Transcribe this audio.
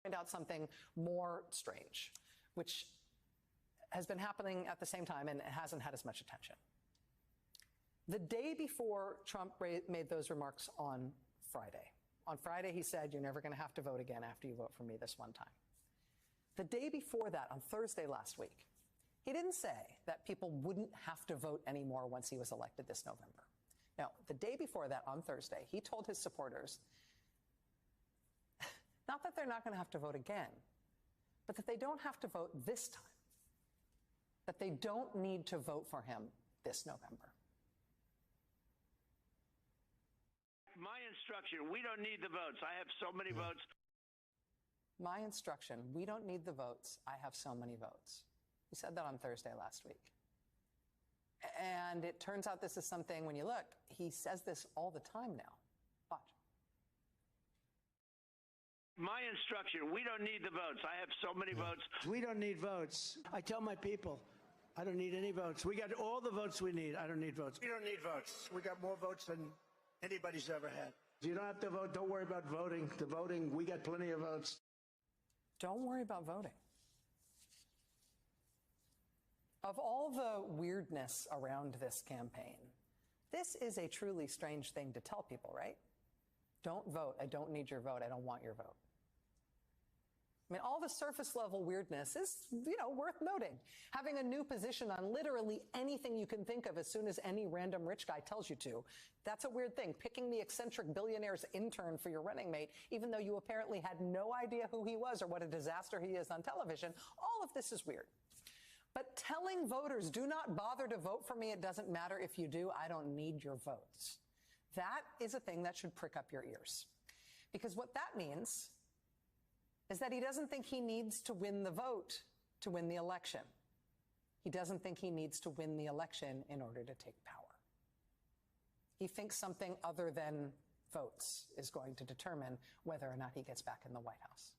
Find out something more strange, which has been happening at the same time and hasn't had as much attention. The day before Trump made those remarks on Friday, he said, you're never going to have to vote again after you vote for me this one time. The day before that, on Thursday last week, he didn't say that people wouldn't have to vote anymore once he was elected this November. No, the day before that, on Thursday, he told his supporters not that they're not going to have to vote again, but that they don't have to vote this time, that they don't need to vote for him this November. My instruction, we don't need the votes. I have so many votes. My instruction, we don't need the votes. I have so many votes. He said that on Thursday last week. And it turns out this is something, when you look, he says this all the time now. Watch. My instruction, we don't need the votes. I have so many votes. We don't need votes. I tell my people, I don't need any votes. We got all the votes we need. I don't need votes. We don't need votes. We got more votes than anybody's ever had. You don't have to vote. Don't worry about voting. The voting, we got plenty of votes. Don't worry about voting. Of all the weirdness around this campaign, this is a truly strange thing to tell people, right? Don't vote. I don't need your vote. I don't want your vote. I mean, all the surface level weirdness is, worth noting. Having a new position on literally anything you can think of as soon as any random rich guy tells you to. That's a weird thing. Picking the eccentric billionaire's intern for your running mate, even though you apparently had no idea who he was or what a disaster he is on television. All of this is weird. But telling voters, do not bother to vote for me. It doesn't matter if you do. I don't need your votes. That is a thing that should prick up your ears. Because what that means is that he doesn't think he needs to win the vote to win the election. He doesn't think he needs to win the election in order to take power. He thinks something other than votes is going to determine whether or not he gets back in the White House.